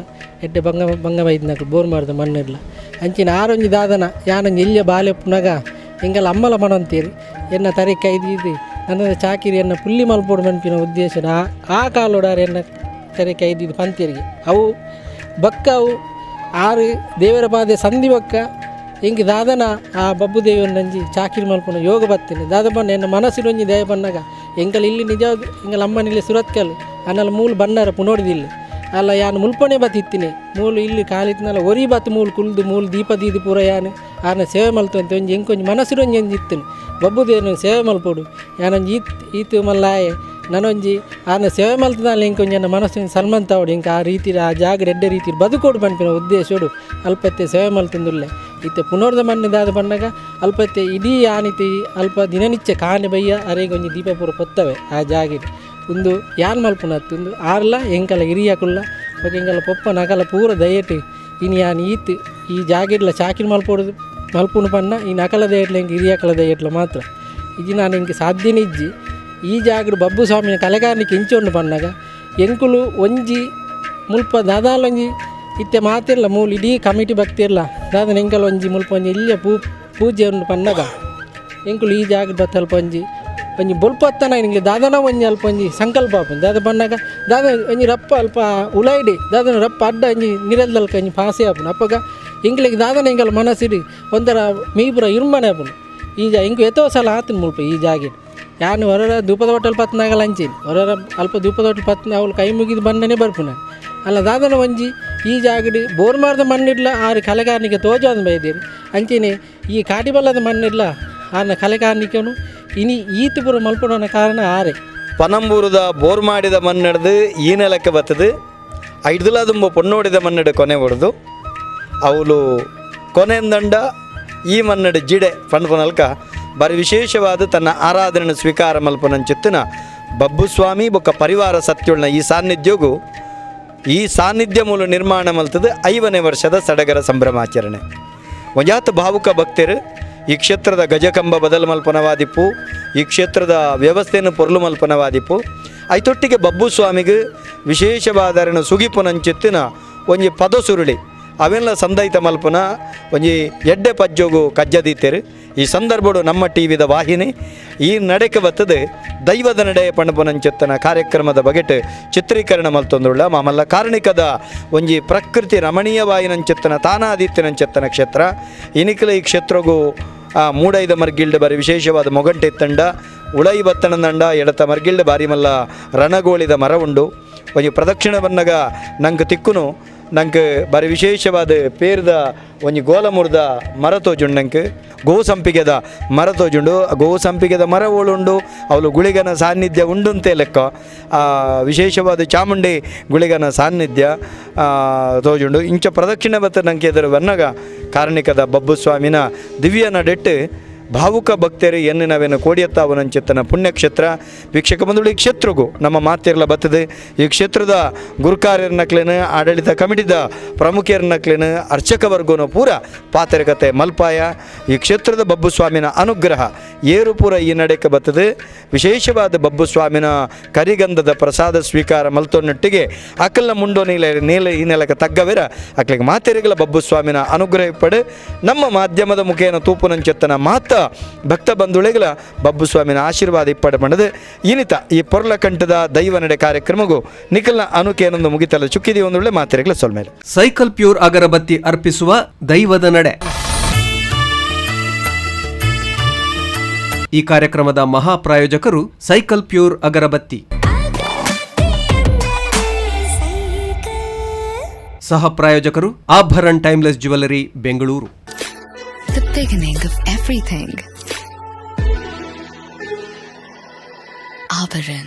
ಎಡ್ಡೆ ಬಂಗ ಬೈದ್ನಕ್ಳು ಬೋರ್ ಮಾಡಿದ ಮಣ್ಣೆಲ್ಲ ಅಂಚಿನ ಆರೊಂಜಿ ದಾದನ ಯಾನೊಂದು ಎಲ್ಲಿಯ ಬಾಲೆಪ್ಪುನಾಗ ಎಂಗಲ ಅಮ್ಮಲ ಮಣ ಅಂತೀರಿ ಎನ್ನ ತರೆ ಕೈದಿದ್ದು ನನ್ನ ಚಾಕಿರಿ ಎನ್ನ ಪುಲ್ಲಿ ಮಲ್ಪೋಡು ಮನ್ಪಿನ ಉದ್ದೇಶ ಆ ಕಾಲೋಡಾರ ಎನ್ನ ತರೆ ಕೈದಿದ್ದು ಪಂತಿಯರಿಗೆ ಅವು ಬಕ್ಕ ಅವು ಆರು ದೇವರ ಪಾದೆ ಸಂಧಿ ಬಕ್ಕ ಹೆಂಗೆ ದಾದನ ಆ ಬಬ್ಬು ದೇವನಂಜಿ ಚಾಕಿರಿ ಮಲ್ಪನ ಯೋಗ ಬರ್ತೇನೆ ದಾದ ಬಣ್ಣ ಎನ್ನ ಮನಸ್ಸಿನೊಂಜಿ ದಯ ಬಣ್ಣಗ ಎಂಕಲ್ ಇಲ್ಲಿ ನಿಜವಾದ ಎಂಗಲ ಅಮ್ಮನಿಲ್ಲಿ ಸುರತ್ಕಲ್ ಅನ್ನಲ್ಲ ಮೂಲು ಬಣ್ಣರ ಪುನೋಡಿದಿಲ್ಲ ಅಲ್ಲ ಯಾನು ಮುಲ್ಪನೆ ಬತ್ತಿತ್ತಿನಿ ಮೂಲು ಇಲ್ಲಿ ಕಾಲಿತ್ನಲ್ಲ ಒರಿ ಬತ್ತು ಮೂಲು ಕುಲ್ದು ಮೂಲು ದೀಪ ದೀದಿ ಪೂರ ಯಾನು ಆನ ಸೇವೆ ಮಲ್ತು ಅಂತ ಒಂಜಿ ಎಂಕೊಂಜಿ ಮನಸ್ಸಿನೊಂಜಿ ಒಂಜಿ ಇತ್ತನು ಬಬ್ಬು ದೇವನ ಸೇವೆ ಮಲ್ಪೋಡು ಯಾನೊಂಜಿ ಈತು ಮಲ್ಲಾಯೆ ನನೊಂಜಿ ಆನ ಸೇವೆ ಮಲ್ತದಲ್ಲಿ ಎಂಕೊಂಜಿ ನನ್ನ ಮನಸ್ಸಿನ ಸಲ್ಮಂತವಡು ಇಂಕ ಆ ರೀತಿ ಆ ಜಾಗ ಎಡ್ಡೆ ರೀತಿ ಬದುಕೋಡು ಪಂಪಿನ ಉದ್ದೇಶೋಡು ಅಲ್ಪತ್ತೆ ಸೇವೆ ಮಲ್ತಂದುಲ್ಲೆ ಇತ್ತೆ ಪುನೋರ್ದ ಮಣ್ಣಿದಾದ ಬಣ್ಣಗ ಅಲ್ಪತ್ತೆ ಇಡೀ ಆನಿತಿ ಅಲ್ಪ ದಿನನಿತ್ಯ ಕಾಣೆ ಬಯ್ಯ ಅರೆಗೊಂಜಿ ದೀಪ ಪೂರ ಪೊತ್ತವೆ ಆ ಜಾಗೆಟ್ ಒಂದು ಯಾನ್ ಮಲ್ಪುನತ್ತುಂದು ಆರ್ಲ ಎಂಕಲ ಹಿರಿಯಕುಲ್ಲ ಬಗ್ಗೆ ಎಂಕಲ ಪೊಪ್ಪ ನಕಲ ಪೂರ ದಯಟ್ ಇನ್ನು ಯಾನ್ ಈತ್ ಈ ಜಾಗೆಡ್ಲ ಚಾಕಿರಿ ಮಲ್ಪುನು ಪನ್ನ ಈ ನಕಲ ದಯಟ್ಲ ಎಂಗೆ ಹಿರಿಯಕಲ ದಯಟ್ಲ ಮಾತ್ರ ಇದು ನಾನು ಎಂಗೆ ಸಾಧ್ಯನಿಜ್ಜಿ ಈ ಜಾಗಡು ಬಬ್ಬು ಸ್ವಾಮಿನ ಕಲೆಗಾರನಿಗೆ ಇಂಚೊಂಡು ಪನ್ನಾಗ ಎಂಕುಲು ಒಂಜಿ ಮುಲ್ಪ ದಾದಾಲೊಂಜಿ ಇತ್ತೆ ಮಾತಿಲ್ಲ ಮೂಲು ಇಡೀ ಕಮಿಟಿ ಭಕ್ತಿ ಇರಲ್ಲ ದಾದನ ಎಂಕಲ ಒಂಜಿ ಮುಲ್ಪ ಒಂಜಿ ಇಲ್ಲಿಯ ಪೂಜೆ ಉಂಡು ಪನ್ನಾಗ ಎಂಕುಲು ಈ ಜಾಗದ ಬತ್ತಲ್ಪ ಒಂಜಿ ಬೊಲ್ಪತ್ತನ ನಿಂಗೆ ದಾದನ ಒಂಜಿ ಅಲ್ಪ ಒಂಜಿ ಸಂಕಲ್ಪ ಆಪುಂಡು ದಾದ ಬಣ್ಣಾಗ ದಾದ ಒಂಜಿ ರಪ್ಪ ಅಲ್ಪ ಉಲೈಡಿ ದಾದನ ರಪ್ಪ ಅಡ್ಡ ಒಂಜಿ ನಿರಲ್ದಲ್ಕ ಒಂಜಿ ಪಾಸೆ ಆಪುಂಡು ಅಪ್ಪಗ ಎಂಕ್ಲಿಗೆ ದಾದನ ಎಂಕಲ್ ಮನಸ್ಸಿಡಿ ಒಂಥರ ಮೀಪುರ ಇರುಮನೆ ಆಪುಂಡು ಈ ಎಂಕು ಎತ್ತೋ ಸಲ ಆತನ ಮುಲ್ಪ ಈ ಜಾಗೆ ಯಾನು ಹೊರರ ಧೂಪದ ಹೋಟೆಲ್ ಪತ್ನಾಗಲ್ಲ ಅಂಚೇನಿ ಹೊರರ ಅಲ್ಪ ಧೂಪದ ಹೋಟೆಲ್ ಪತ್ನ ಅವಳು ಕೈ ಮುಗಿದು ಬಂದನೇ ಬರ್ಪುನ ಅಲ್ಲ ದಾದನ ಒಂಜಿ ಈ ಜಾಗಡಿ ಬೋರ್ ಮಾರ್ದ ಮಣ್ಣಿಡ್ಲ ಆರು ಕಲೆಗಾರನಿಗೆ ತೋಜಾದ ಬೈದೇರಿ ಅಂಚೆನೆ ಈ ಕಾಟಿಬಲ್ಲದ ಮಣ್ಣಿಡ್ಲ ಆನ ಕಲೆಗಾರನಿಕನು ಇನಿ ಈತ ಪುರ ಮಲ್ಪಡೋನ ಕಾರಣ ಆರೆ ಪನಂಬೂರದ ಬೋರ್ ಮಾಡಿದ ಮಣ್ಣಿಡ್ದು ಈ ನೆಲಕ್ಕೆ ಬರ್ತದೆ ಐಡ್ದುಲ ತುಂಬ ಪೊನ್ನೋಡಿದ ಮಣ್ಣಿಡು ಕೊನೆ ಹೊಡೆದು ಅವಳು ಕೊನೆಂದಂಡ ಈ ಮಣ್ಣಿಡು ಜಿಡೆ ಪಂಡ್ಪನಲ್ಕ ಬರೀ ವಿಶೇಷವಾದ ತನ್ನ ಆರಾಧನೆ ಸ್ವೀಕಾರ ಮಲ್ಪನಂಚಿತ್ತಿನ ಬಬ್ಬು ಸ್ವಾಮಿ ಬೊಕ್ಕ ಪರಿವಾರ ಸತ್ಯುಳ್ನ ಈ ಸಾನ್ನಿಧ್ಯಗೂ ಈ ಸಾನ್ನಿಧ್ಯ ಮೂಲ ನಿರ್ಮಾಣ ಮಲ್ತದ 5ನೇ ವರ್ಷದ ಸಡಗರ ಸಂಭ್ರಮಾಚರಣೆ ಒಂಜಾತ ಭಾವುಕ ಭಕ್ತರು ಈ ಕ್ಷೇತ್ರದ ಗಜಕಂಬ ಬದಲು ಮಲ್ಪನವಾದಿಪ್ಪು ಈ ಕ್ಷೇತ್ರದ ವ್ಯವಸ್ಥೆಯನ್ನು ಪೊರ್ಲು ಮಲ್ಪನವಾದಿಪ್ಪು ಐತೊಟ್ಟಿಗೆ ಬಬ್ಬು ಸ್ವಾಮಿಗೆ ವಿಶೇಷವಾದ ಸುಗಿಪುನಂಚಿತ್ತಿನ ಒಂಜಿ ಪದ ಸುರುಳಿ ಅವೆಲ್ಲ ಸಂದೈತ ಮಲ್ಪನ ಒಂಜಿ ಎಡ್ಡೆ ಪಜ್ಜೋಗು ಕಜ್ಜದೀತೆರು ಈ ಸಂದರ್ಭಡು ನಮ್ಮ ಟಿವಿದ ವಾಹಿನಿ ಈ ನಡೆಗೆ ಬರ್ತದೆ ದೈವದ ನಡೆ ಪಣಪುನಂಚಿತ್ತನ ಕಾರ್ಯಕ್ರಮದ ಬಗೆಟ್ ಚಿತ್ರೀಕರಣ ಮಲ್ತೊಂದುಳ್ಳ ಮಾಮಲ್ಲ ಕಾರಣಿಕದ ಒಂಜಿ ಪ್ರಕೃತಿ ರಮಣೀಯವಾಯಿನಂಚಿತ್ತನ ತಾನಾದಿತ್ಯನಂಚಿತ್ತನ ಕ್ಷೇತ್ರ ಇನಿಕಲ ಈ ಕ್ಷೇತ್ರಗೂ ಮೂಡೈದ ಮರ್ಗಿಲ್ಡ್ ಬಾರಿ ವಿಶೇಷವಾದ ಮೊಗಂಟೆ ತಂಡ ಉಳೈ ಬತ್ತನದಂಡ ಎಡತ ಮರ್ಗಿಲ್ಡ್ ಬಾರಿ ಮಲ್ಲ ರಣಗೋಳಿದ ಮರ ಉಂಡು ಒಂಜಿ ಪ್ರದಕ್ಷಿಣ ಬನ್ನಗ ನಂಗೆ ತಿಕ್ಕುನು ನಂಗೆ ಬರೀ ವಿಶೇಷವಾದ ಪೇರ್ದ ಒಂಜಿ ಗೋಲ ಮುರ್ದ ಮರ ತೋಜುಂಡು ನಂಗೆ ಗೋ ಸಂಪಿಗೆದ ಮರ ತೋಜುಂಡು ಗೋ ಸಂಪಿಗೆದ ಮರವುಳುಂಡು ಅವಳು ಗುಳಿಗನ ಸಾನ್ನಿಧ್ಯ ಉಂಡು ಅಂತೆ ಲೆಕ್ಕ ವಿಶೇಷವಾದ ಚಾಮುಂಡಿ ಗುಳಿಗನ ಸಾನ್ನಿಧ್ಯ ತೋಜುಂಡು ಇಂಚ ಪ್ರದಕ್ಷಿಣೆ ಬತ್ತ ನಂಗೆ ಎದುರು ಬನ್ನಗ ಕಾರಣಿಕದ ಬಬ್ಬು ಸ್ವಾಮಿನ ದಿವ್ಯ ನಡೆಟ್ಟು ಭಾವುಕ ಭಕ್ತರು ಎನ್ನಿನವೇನು ಕೋಡಿಯತ್ತಾವನಂಚಿತ್ತನ ಪುಣ್ಯಕ್ಷೇತ್ರ ವೀಕ್ಷಕ ಬಂಧುಗಳು ಈ ಕ್ಷೇತ್ರಗೂ ನಮ್ಮ ಮಾತಿರಲ ಬರ್ತದೆ ಈ ಕ್ಷೇತ್ರದ ಗುರುಕಾರ್ಯರ್ನಕ್ಲೇನು ಆಡಳಿತ ಕಮಿಟಿದ ಪ್ರಮುಖರನ್ನಕ್ಲೇನು ಅರ್ಚಕ ವರ್ಗನೂ ಪೂರ ಪಾತ್ರಕತೆ ಮಲ್ಪಾಯ ಈ ಕ್ಷೇತ್ರದ ಬಬ್ಬು ಸ್ವಾಮಿನ ಅನುಗ್ರಹ ಏರು ಪೂರ ಈ ನಡೆಗೆ ಬರ್ತದೆ ವಿಶೇಷವಾದ ಬಬ್ಬು ಸ್ವಾಮಿನ ಕರಿಗಂಧದ ಪ್ರಸಾದ ಸ್ವೀಕಾರ ಮಲ್ತೊನ್ನೊಟ್ಟಿಗೆ ಅಕಲ್ನ ಮುಂಡೋ ನೀಲ ಈ ನೆಲಕ್ಕೆ ತಗ್ಗವೆರ ಅಕ್ಲಿಗೆ ಮಾತೆರಿಗಳ ಬಬ್ಬು ಸ್ವಾಮಿನ ಅನುಗ್ರಹ ಪಡೆ ನಮ್ಮ ಮಾಧ್ಯಮದ ಮುಖೇನ ತೂಪುನಂಚೆತ್ತನ ಮಾತ ಭಕ್ತ ಬಂಧುಳೆಗಳ ಬಬ್ಬು ಸ್ವಾಮಿನ ಆಶೀರ್ವಾದ ಇಪ್ಪಡೆ ಮಾಡದು ಇನಿತ ಈ ಪೊರ್ಲ ಕಂಠದ ದೈವ ನಡೆ ಕಾರ್ಯಕ್ರಮಗೂ ನಿಖಲ್ನ ಅನುಕೇನೊಂದು ಮುಗಿತಲ್ಲ ಚುಕ್ಕಿದಿ ಒಂದೊಳ್ಳೆ ಮಾತೆರೆಗಳ ಸೊಲ್ಮೇಲೆ ಸೈಕಲ್ ಪ್ಯೂರ್ ಅಗರಬತ್ತಿ ಅರ್ಪಿಸುವ ದೈವದ ನಡೆ. ಈ ಕಾರ್ಯಕ್ರಮದ ಮಹಾ ಪ್ರಾಯೋಜಕರು ಸೈಕಲ್ ಪ್ಯೂರ್ ಅಗರಬತ್ತಿ. ಸಹ ಪ್ರಾಯೋಜಕರು Abharan timeless jewellery Bengaluru. The beginning of everything. Abaran.